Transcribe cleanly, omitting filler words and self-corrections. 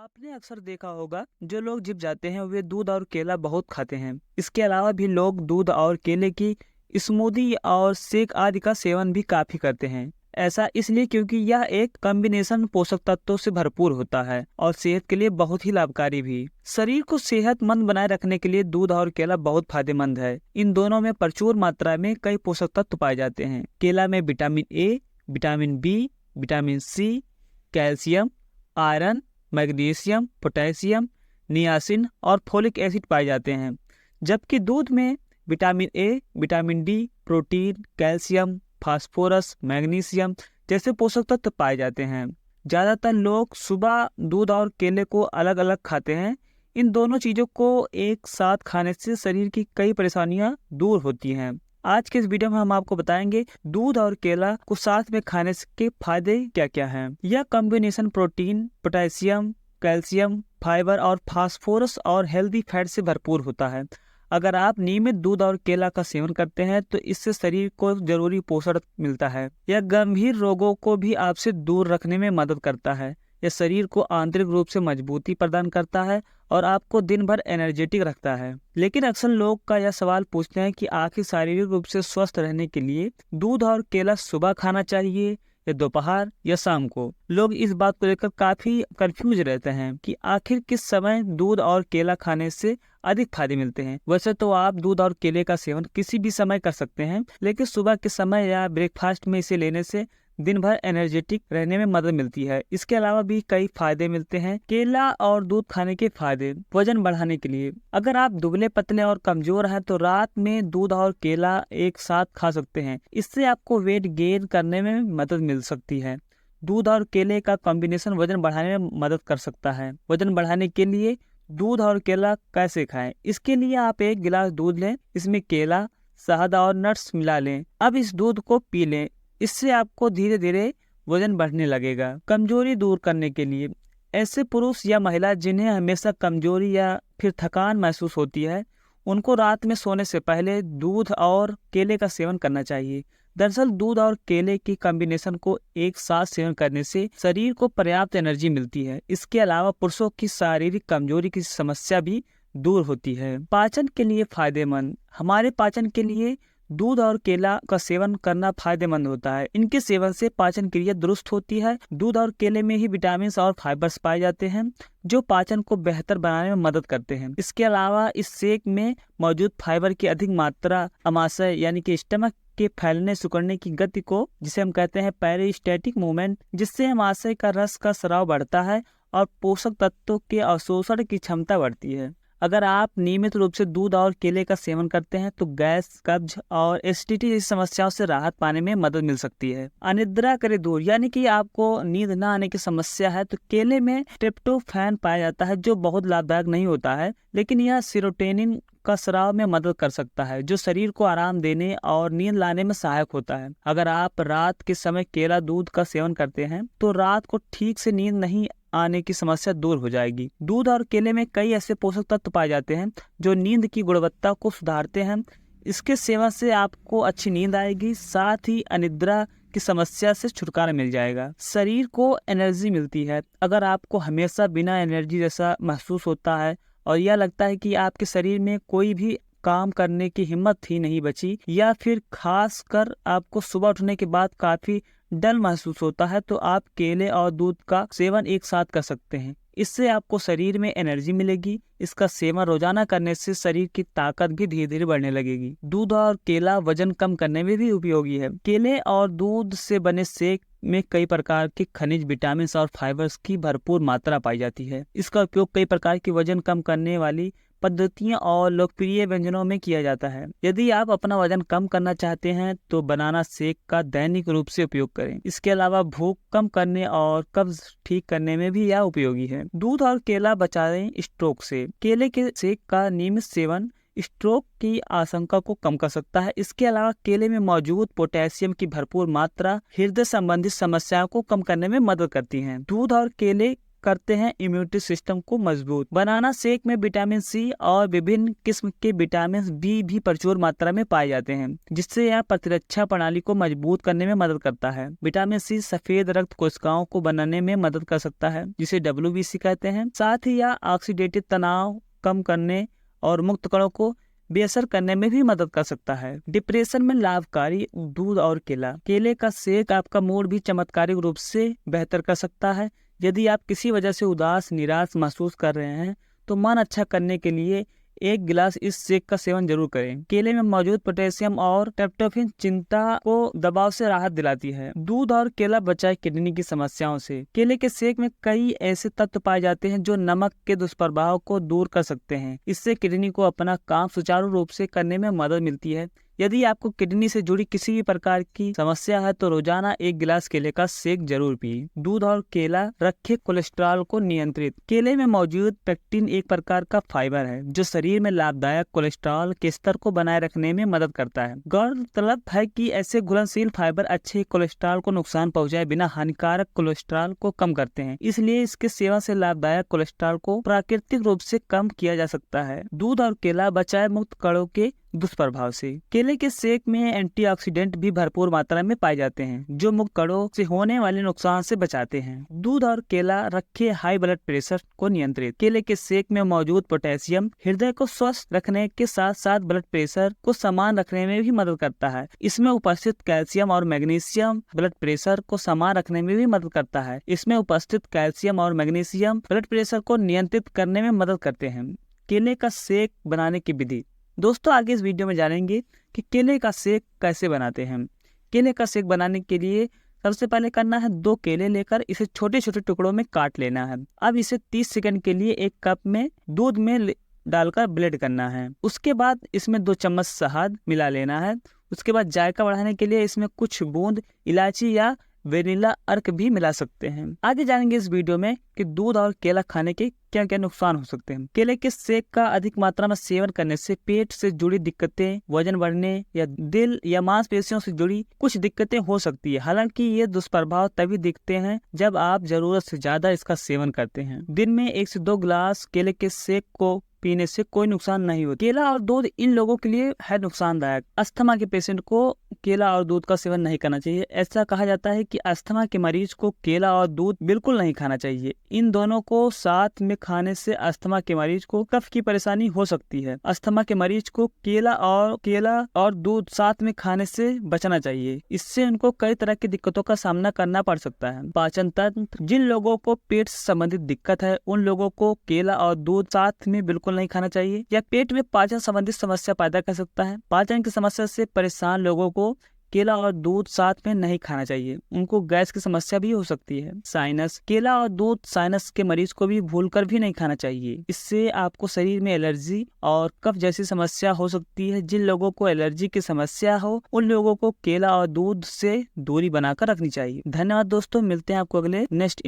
आपने अक्सर देखा होगा जो लोग जिम जाते हैं वे दूध और केला बहुत खाते हैं। इसके अलावा भी लोग दूध और केले की स्मूदी और शेक आदि का सेवन भी काफी करते हैं। ऐसा इसलिए क्योंकि यह एक कॉम्बिनेशन पोषक तत्वों से भरपूर होता है और सेहत के लिए बहुत ही लाभकारी भी। शरीर को सेहतमंद बनाए रखने के लिए दूध और केला बहुत फायदेमंद है। इन दोनों में प्रचुर मात्रा में कई पोषक तत्व पाए जाते हैं। केला में vitamin A, vitamin B, vitamin C, calcium, iron, magnesium, potassium, niacin और फोलिक एसिड पाए जाते हैं। जबकि दूध में vitamin A, vitamin D, protein, calcium, phosphorus, magnesium जैसे पोषक तत्व पाए जाते हैं। ज़्यादातर लोग सुबह दूध और केले को अलग अलग खाते हैं। इन दोनों चीज़ों को एक साथ खाने से शरीर की कई परेशानियां दूर होती हैं। आज के इस वीडियो में हम आपको बताएंगे दूध और केला को साथ में खाने के फायदे क्या क्या हैं। यह combination protein, potassium, calcium, fibre और फास्फोरस और हेल्दी फैट से भरपूर होता है। अगर आप नियमित दूध और केला का सेवन करते हैं तो इससे शरीर को जरूरी पोषण मिलता है। यह गंभीर रोगों को भी आपसे दूर रखने में मदद करता है। यह शरीर को आंतरिक रूप से मजबूती प्रदान करता है और आपको दिन भर एनर्जेटिक रखता है। लेकिन अक्सर लोग का यह सवाल पूछते हैं कि आखिर शारीरिक रूप से स्वस्थ रहने के लिए दूध और केला सुबह खाना चाहिए या दोपहर या शाम को। लोग इस बात को लेकर काफी कंफ्यूज रहते हैं कि आखिर किस समय दूध और केला खाने से अधिक फायदे मिलते हैं। वैसे तो आप दूध और केले का सेवन किसी भी समय कर सकते हैं, लेकिन सुबह के समय या ब्रेकफास्ट में इसे लेने से दिन भर एनर्जेटिक रहने में मदद मिलती है। इसके अलावा भी कई फायदे मिलते हैं। केला और दूध खाने के फायदे। वजन बढ़ाने के लिए अगर आप दुबले पतले और कमजोर हैं तो रात में दूध और केला एक साथ खा सकते हैं। इससे आपको वेट गेन करने में मदद मिल सकती है। दूध और केले का कॉम्बिनेशन वजन बढ़ाने में मदद कर सकता है। वजन बढ़ाने के लिए दूध और केला कैसे खाएं? इसके लिए आप एक गिलास दूध लें, इसमें केला, शहद और नट्स मिला लें। अब इस दूध को पी लें। इससे आपको धीरे धीरे वजन बढ़ने लगेगा। कमजोरी दूर करने के लिए ऐसे पुरुष या महिला जिन्हें हमेशा कमजोरी या फिर थकान महसूस होती है, उनको रात में सोने से पहले दूध और केले का सेवन करना चाहिए। दरअसल दूध और केले की कॉम्बिनेशन को एक साथ सेवन करने से शरीर को पर्याप्त एनर्जी मिलती है। इसके अलावा पुरुषों की शारीरिक कमजोरी की समस्या भी दूर होती है। पाचन के लिए फायदेमंद। हमारे पाचन के लिए दूध और केला का सेवन करना फायदेमंद होता है। इनके सेवन से पाचन क्रिया दुरुस्त होती है। दूध और केले में ही विटामिन और फाइबर्स पाए जाते हैं जो पाचन को बेहतर बनाने में मदद करते हैं। इसके अलावा इस शेक में मौजूद फाइबर की अधिक मात्रा अमाशय यानी कि स्टमक के फैलने सिकुड़ने की गति को, जिसे हम कहते हैं पेरिस्टेटिक मूवमेंट, जिससे अमाशय का रस का स्राव बढ़ता है और पोषक तत्वों के अवशोषण की क्षमता बढ़ती है। अगर आप नियमित रूप से दूध और केले का सेवन करते हैं तो गैस, कब्ज और एसिडिटी जैसी समस्याओं से राहत पाने में मदद मिल सकती है। अनिद्रा करे दूर, यानी कि आपको नींद न आने की समस्या है तो केले में ट्रिप्टोफैन पाया जाता है जो बहुत लाभदायक नहीं होता है, लेकिन यह सेरोटोनिन का स्राव में मदद कर सकता है जो शरीर को आराम देने और नींद लाने में सहायक होता है। अगर आप रात के समय केला दूध का सेवन करते हैं तो रात को ठीक से नींद नहीं आने की समस्या दूर हो जाएगी। दूध और केले में कई ऐसे पोषक तत्व पाए जाते हैं जो नींद की गुणवत्ता को सुधारते हैं। इसके सेवन से आपको अच्छी नींद आएगी, साथ ही अनिद्रा की समस्या से छुटकारा मिल जाएगा। शरीर को एनर्जी मिलती है। अगर आपको हमेशा बिना एनर्जी जैसा महसूस होता है और यह लगता है कि आपके शरीर में कोई भी काम करने की हिम्मत ही नहीं बची, या फिर खास कर आपको सुबह उठने के बाद काफी डल महसूस होता है, तो आप केले और दूध का सेवन एक साथ कर सकते हैं। इससे आपको शरीर में एनर्जी मिलेगी। इसका सेवन रोजाना करने से शरीर की ताकत भी धीरे धीरे बढ़ने लगेगी। दूध और केला वजन कम करने में भी उपयोगी है। केले और दूध से बने शेक में कई प्रकार के खनिज, विटामिन और फाइबर्स की भरपूर मात्रा पाई जाती है। इसका उपयोग कई प्रकार की वजन कम करने वाली पद्धतियों और लोकप्रिय व्यंजनों में किया जाता है। यदि आप अपना वजन कम करना चाहते हैं तो बनाना शेक का दैनिक रूप से उपयोग करें। इसके अलावा भूख कम करने और कब्ज ठीक करने में भी यह उपयोगी है। दूध और केला बचाएं स्ट्रोक से। केले के शेक का नियमित सेवन स्ट्रोक की आशंका को कम कर सकता है। इसके अलावा केले में मौजूद पोटेशियम की भरपूर मात्रा हृदय संबंधित समस्याओं को कम करने में मदद करती है। दूध और केले करते हैं इम्यूनिटी सिस्टम को मजबूत। बनाना शेक में विटामिन सी और विभिन्न किस्म के विटामिन बी भी प्रचुर मात्रा में पाए जाते हैं, जिससे यह प्रतिरक्षा प्रणाली को मजबूत करने में मदद करता है। विटामिन सी सफेद रक्त कोशिकाओं को बनाने में मदद कर सकता है, जिसे WBC कहते हैं। साथ ही यह ऑक्सीडेटिव तनाव कम करने और मुक्त कणों को बेअसर करने में भी मदद कर सकता है। डिप्रेशन में लाभकारी दूध और केला। केले का सेक आपका मूड भी चमत्कारिक रूप से बेहतर कर सकता है। यदि आप किसी वजह से उदास निराश महसूस कर रहे हैं तो मन अच्छा करने के लिए 1 गिलास इस शेक का सेवन जरूर करें। केले में मौजूद पोटेशियम और ट्रिप्टोफैन चिंता को दबाव से राहत दिलाती है। दूध और केला बचाए किडनी की समस्याओं से। केले के शेक में कई ऐसे तत्व पाए जाते हैं जो नमक के दुष्प्रभाव को दूर कर सकते हैं। इससे किडनी को अपना काम सुचारू रूप से करने में मदद मिलती है। यदि आपको किडनी से जुड़ी किसी भी प्रकार की समस्या है तो रोजाना 1 गिलास केले का शेक जरूर पिए। दूध और केला रखे कोलेस्ट्रॉल को नियंत्रित। केले में मौजूद पेक्टिन एक प्रकार का फाइबर है जो शरीर में लाभदायक कोलेस्ट्रॉल के स्तर को बनाए रखने में मदद करता है। गौरतलब है कि ऐसे घुलनशील फाइबर अच्छे कोलेस्ट्रॉल को नुकसान पहुंचाए बिना हानिकारक कोलेस्ट्रॉल को कम करते हैं। इसलिए इसके सेवन से लाभदायक कोलेस्ट्रॉल को प्राकृतिक रूप से कम किया जा सकता है। दूध और केला बचाए मुक्त कणों के दुष्प्रभाव से। केले के शेक में एंटीऑक्सीडेंट भी भरपूर मात्रा में पाए जाते हैं जो मुक्त कणों से होने वाले नुकसान से बचाते हैं। दूध और केला रखे हाई ब्लड प्रेशर को नियंत्रित। केले के शेक में मौजूद पोटेशियम हृदय को स्वस्थ रखने के साथ साथ ब्लड प्रेशर को समान रखने में भी मदद करता है। इसमें उपस्थित कैल्शियम और मैग्नीशियम ब्लड प्रेशर को समान रखने में भी मदद करता है। इसमें उपस्थित कैल्शियम और मैग्नीशियम ब्लड प्रेशर को नियंत्रित करने में मदद करते हैं। केले का शेक बनाने की विधि। दोस्तों, आगे इस वीडियो में जानेंगे कि केले का शेक कैसे बनाते हैं। केले का शेक बनाने के लिए सबसे पहले करना है 2 केले लेकर इसे छोटे छोटे टुकड़ों में काट लेना है। अब इसे 30 सेकंड के लिए 1 कप में दूध में डालकर ब्लेंड करना है। उसके बाद इसमें 2 चम्मच शहद मिला लेना है। उसके बाद जायका बढ़ाने के लिए इसमें कुछ बूंद इलायची या वेनिला अर्क भी मिला सकते हैं। आगे जानेंगे इस वीडियो में कि दूध और केला खाने के क्या क्या नुकसान हो सकते हैं। केले के शेक का अधिक मात्रा में सेवन करने से पेट से जुड़ी दिक्कतें, वजन बढ़ने या दिल या मांसपेशियों से जुड़ी कुछ दिक्कतें हो सकती है। हालांकि ये दुष्प्रभाव तभी दिखते हैं जब आप जरूरत से ज्यादा इसका सेवन करते हैं। दिन में 1 से 2 गिलास केले के शेक को पीने से कोई नुकसान नहीं होता। केला और दूध इन लोगों के लिए है नुकसानदायक। अस्थमा के पेशेंट को केला और दूध का सेवन नहीं करना चाहिए। ऐसा कहा जाता है कि अस्थमा के मरीज को केला और दूध बिल्कुल नहीं खाना चाहिए। इन दोनों को साथ में खाने से अस्थमा के मरीज को कफ की परेशानी हो सकती है। अस्थमा के मरीज को केला और दूध साथ में खाने से बचना चाहिए। इससे उनको कई तरह की दिक्कतों का सामना करना पड़ सकता है। पाचन तंत्र। जिन लोगों को पेट से संबंधित दिक्कत है उन लोगों को केला और दूध साथ में बिल्कुल नहीं खाना चाहिए। यह पेट में पाचन संबंधित समस्या पैदा कर सकता है। पाचन की समस्या से परेशान लोगों को केला और दूध साथ में नहीं खाना चाहिए। उनको गैस की समस्या भी हो सकती है। साइनस। केला और दूध साइनस के मरीज को भी भूलकर भी नहीं खाना चाहिए। इससे आपको शरीर में एलर्जी और कफ जैसी समस्या हो सकती है। जिन लोगों को एलर्जी की समस्या हो उन लोगों को केला और दूध से दूरी बनाकर रखनी चाहिए। धन्यवाद दोस्तों, मिलते हैं आपको अगले नेक्स्ट